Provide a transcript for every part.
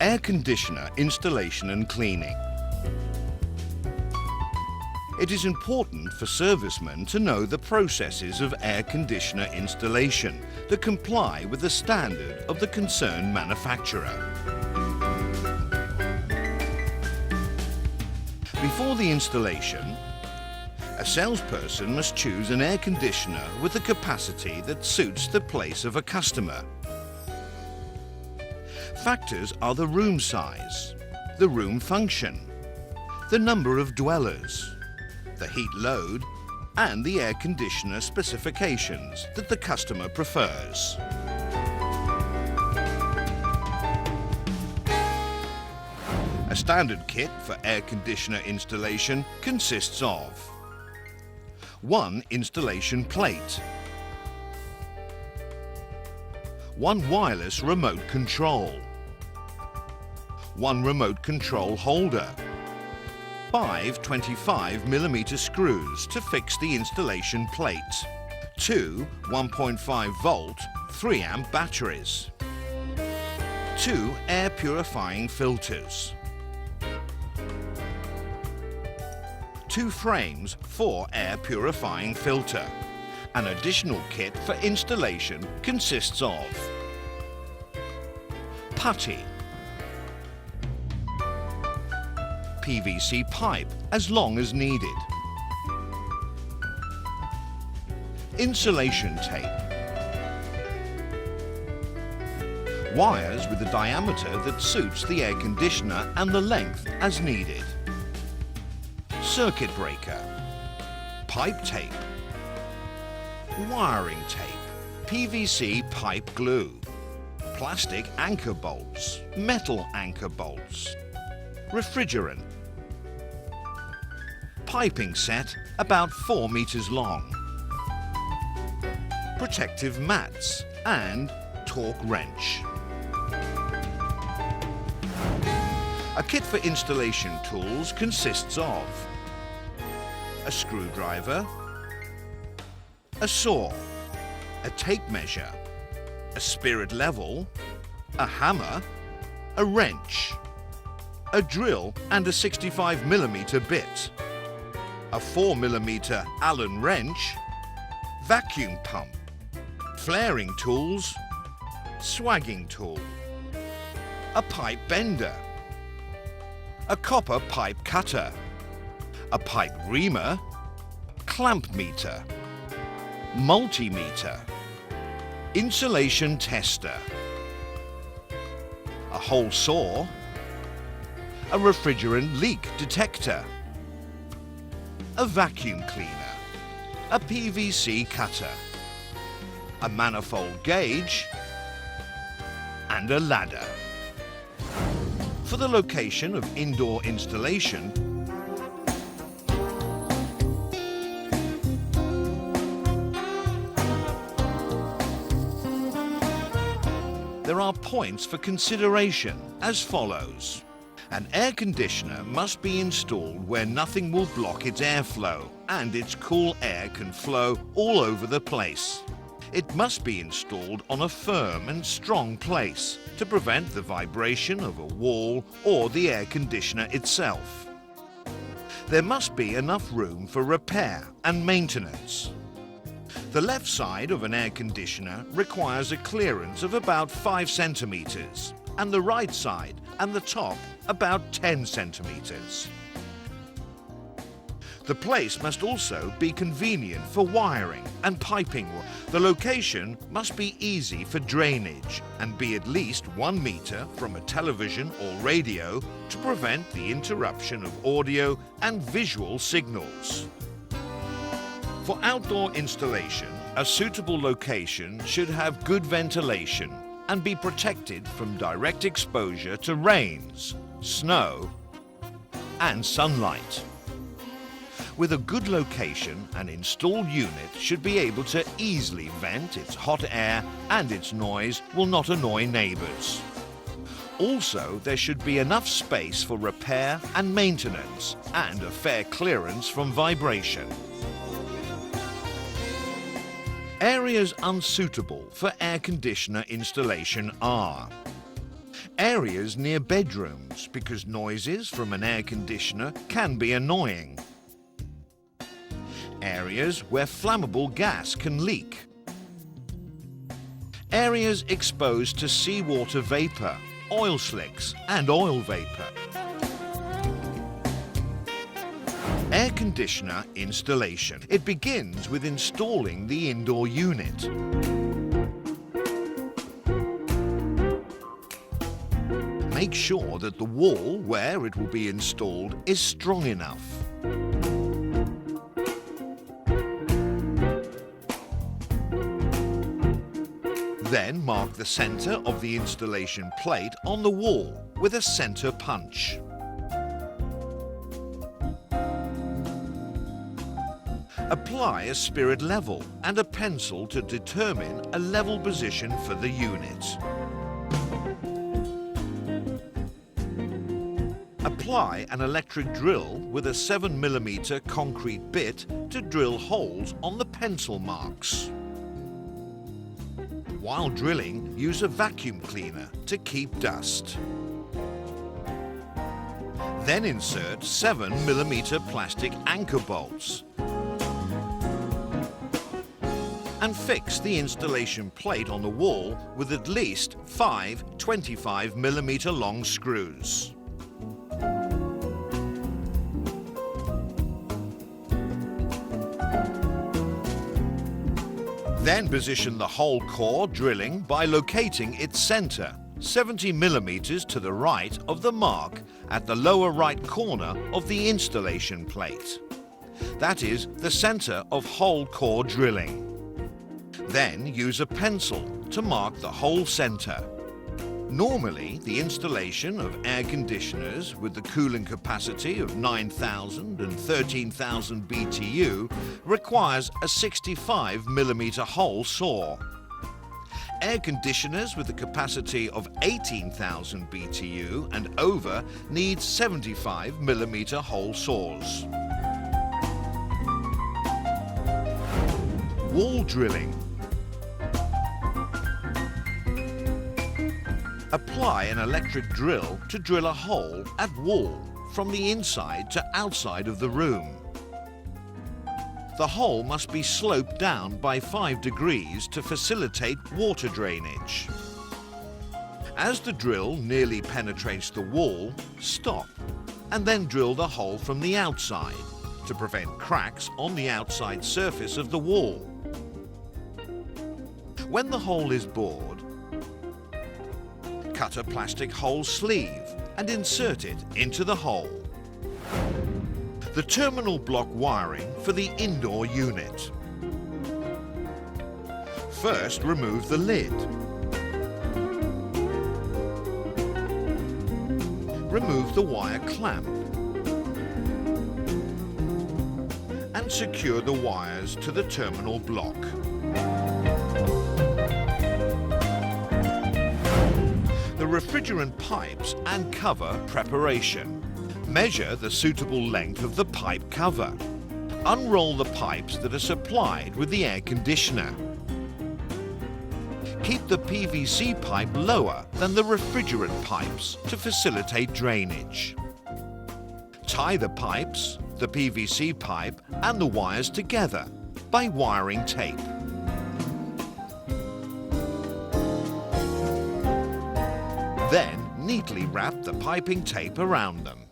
Air conditioner installation and cleaning. It is important for servicemen to know the processes of air conditioner installation that comply with the standard of the concerned manufacturer. Before the installation, a salesperson must choose an air conditioner with a capacity that suits the place of a customer. Factors are the room size, the room function, the number of dwellers, the heat load, and the air conditioner specifications that the customer prefers. A standard kit for air conditioner installation consists of one installation plate, one wireless remote control, one remote control holder, 5 25mm screws to fix the installation plate, 2 1.5 volt 3 amp batteries, 2 air purifying filters, 2 frames for air purifying filter. An additional kit for installation consists of putty, PVC pipe as long as needed, insulation tape, wires with a diameter that suits the air conditioner and the length as needed, circuit breaker, pipe tape, wiring tape, PVC pipe glue, plastic anchor bolts, metal anchor bolts, refrigerant, piping set about 4 meters long, protective mats and torque wrench. A kit for installation tools consists of a screwdriver, a saw, a tape measure, a spirit level, a hammer, a wrench, a drill and a 65mm bit, a 4mm Allen wrench, vacuum pump, flaring tools, swagging tool, a pipe bender, a copper pipe cutter, a pipe reamer, clamp meter, multimeter, insulation tester, a hole saw, a refrigerant leak detector, a vacuum cleaner, a PVC cutter, a manifold gauge, and a ladder. For the location of indoor installation, there are points for consideration as follows. An air conditioner must be installed where nothing will block its airflow and its cool air can flow all over the place. It must be installed on a firm and strong place to prevent the vibration of a wall or the air conditioner itself. There must be enough room for repair and maintenance. The left side of an air conditioner requires a clearance of about 5 centimeters and the right side and the top about 10 centimeters. The place must also be convenient for wiring and piping. The location must be easy for drainage and be at least 1 meter from a television or radio to prevent the interruption of audio and visual signals. For outdoor installation, a suitable location should have good ventilation and be protected from direct exposure to rains, snow, and sunlight. With a good location, an installed unit should be able to easily vent its hot air and its noise will not annoy neighbors. Also, there should be enough space for repair and maintenance and a fair clearance from vibration. Areas unsuitable for air conditioner installation are Areas near bedrooms, because noises from an air conditioner can be annoying. Areas where flammable gas can leak. Areas exposed to seawater vapor, oil slicks and oil vapor. Air conditioner installation. It begins with installing the indoor unit. Make sure that the wall where it will be installed is strong enough. Then mark the center of the installation plate on the wall with a center punch. Apply a spirit level and a pencil to determine a level position for the unit. Apply an electric drill with a 7mm concrete bit to drill holes on the pencil marks. While drilling, use a vacuum cleaner to keep dust. Then insert 7mm plastic anchor bolts and fix the installation plate on the wall with at least 5 25mm long screws. Then position the whole core drilling by locating its center, 70mm to the right of the mark at the lower right corner of the installation plate. That is the center of whole core drilling. Then use a pencil to mark the whole center. Normally, the installation of air conditioners with the cooling capacity of 9,000 and 13,000 BTU requires a 65mm hole saw. Air conditioners with a capacity of 18,000 BTU and over need 75mm hole saws. Wall drilling. Apply an electric drill to drill a hole at wall from the inside to outside of the room. The hole must be sloped down by 5 degrees to facilitate water drainage. As the drill nearly penetrates the wall, stop and then drill the hole from the outside to prevent cracks on the outside surface of the wall. When the hole is bored, cut a plastic hole sleeve and insert it into the hole. The terminal block wiring for the indoor unit. First, remove the lid. Remove the wire clamp and secure the wires to the terminal block. The refrigerant pipes and cover preparation. Measure the suitable length of the pipe cover. Unroll the pipes that are supplied with the air conditioner. Keep the PVC pipe lower than the refrigerant pipes to facilitate drainage. Tie the pipes, the PVC pipe and the wires together by wiring tape. Then neatly wrap the piping tape around them.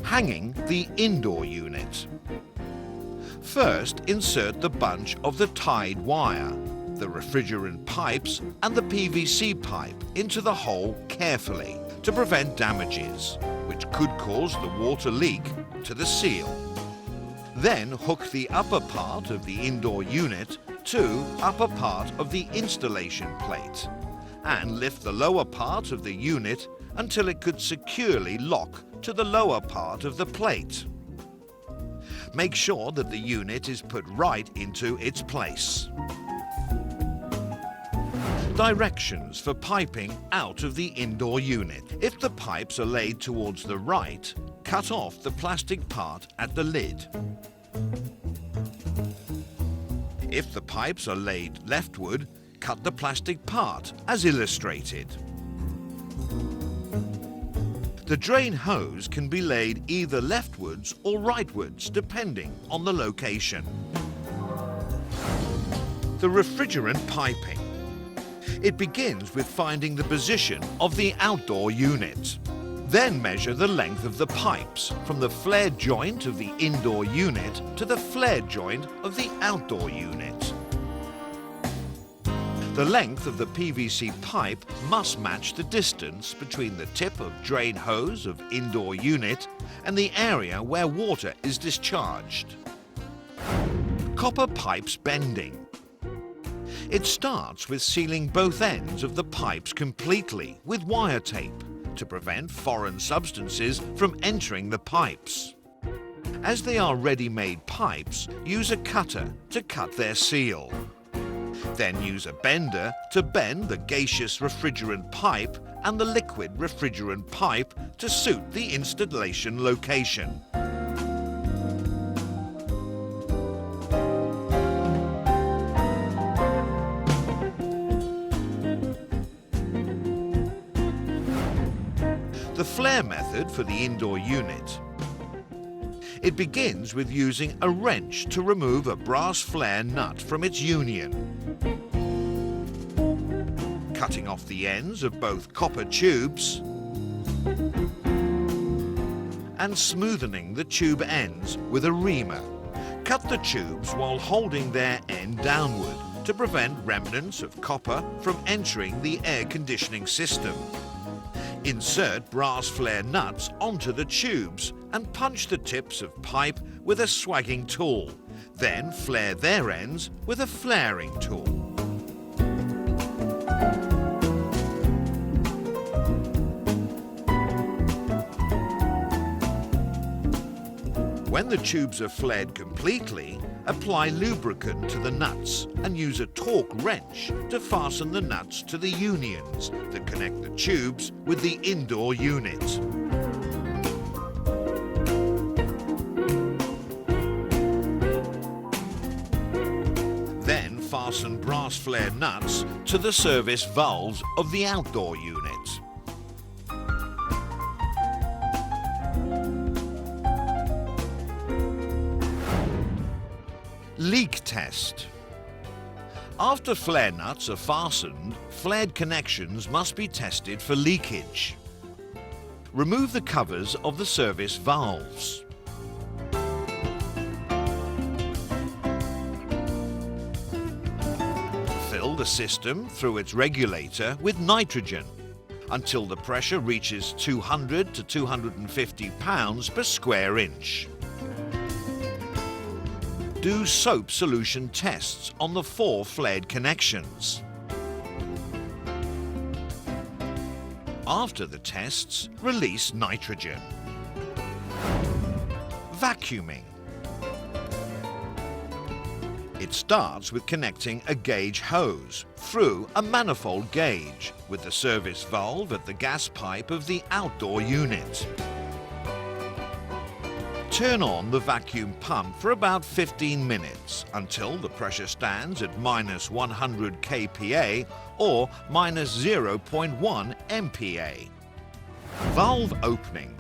Hanging the indoor unit. First, insert the bunch of the tied wire, the refrigerant pipes and the PVC pipe into the hole carefully to prevent damages, which could cause the water leak, to the seal. Then hook the upper part of the indoor unit to upper part of the installation plate and lift the lower part of the unit until it could securely lock to the lower part of the plate. Make sure that the unit is put right into its place. Directions for piping out of the indoor unit. If the pipes are laid towards the right, cut off the plastic part at the lid. If the pipes are laid leftward, cut the plastic part as illustrated. The drain hose can be laid either leftwards or rightwards depending on the location. The refrigerant piping. It begins with finding the position of the outdoor unit. Then measure the length of the pipes from the flared joint of the indoor unit to the flared joint of the outdoor unit. The length of the PVC pipe must match the distance between the tip of drain hose of indoor unit and the area where water is discharged. Copper pipes bending. It starts with sealing both ends of the pipes completely with wire tape to prevent foreign substances from entering the pipes. As they are ready-made pipes, use a cutter to cut their seal. Then use a bender to bend the gaseous refrigerant pipe and the liquid refrigerant pipe to suit the installation location. The flare method for the indoor unit. It begins with using a wrench to remove a brass flare nut from its union. Cutting off the ends of both copper tubes and smoothing the tube ends with a reamer. Cut the tubes while holding their end downward to prevent remnants of copper from entering the air conditioning system. Insert brass flare nuts onto the tubes and punch the tips of pipe with a swagging tool. Then flare their ends with a flaring tool. When the tubes are flared completely, apply lubricant to the nuts and use a torque wrench to fasten the nuts to the unions that connect the tubes with the indoor unit. Then fasten brass flare nuts to the service valves of the outdoor unit. Leak test. After flare nuts are fastened, flared connections must be tested for leakage. Remove the covers of the service valves. Fill the system through its regulator with nitrogen until the pressure reaches 200 to 250 pounds per square inch. Do soap solution tests on the 4 flared connections. After the tests, release nitrogen. Vacuuming. It starts with connecting a gauge hose through a manifold gauge with the service valve at the gas pipe of the outdoor unit. Turn on the vacuum pump for about 15 minutes until the pressure stands at -100 kPa or -0.1 MPa. Valve opening.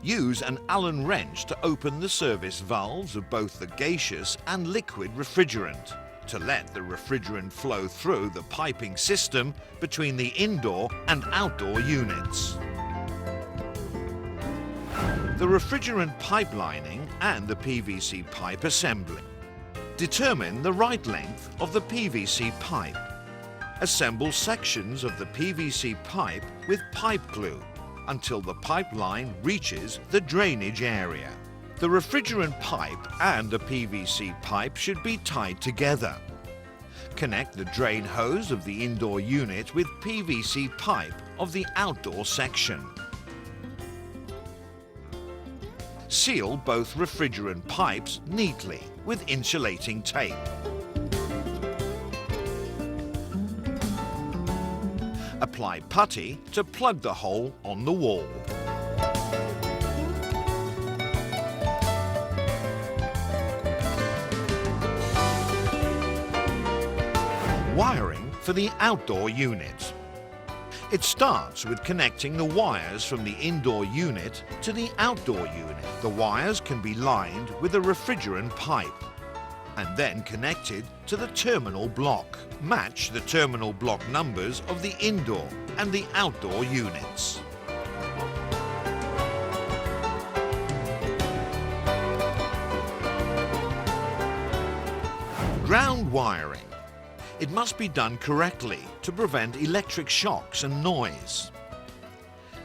Use an Allen wrench to open the service valves of both the gaseous and liquid refrigerant to let the refrigerant flow through the piping system between the indoor and outdoor units. The refrigerant pipe lining and the PVC pipe assembly. Determine the right length of the PVC pipe. Assemble sections of the PVC pipe with pipe glue until the pipeline reaches the drainage area. The refrigerant pipe and the PVC pipe should be tied together. Connect the drain hose of the indoor unit with PVC pipe of the outdoor section. Seal both refrigerant pipes neatly with insulating tape. Apply putty to plug the hole on the wall. Wiring for the outdoor unit. It starts with connecting the wires from the indoor unit to the outdoor unit. The wires can be lined with a refrigerant pipe and then connected to the terminal block. Match the terminal block numbers of the indoor and the outdoor units. Ground wiring. It must be done correctly to prevent electric shocks and noise.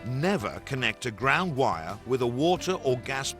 Never connect a ground wire with a water or gas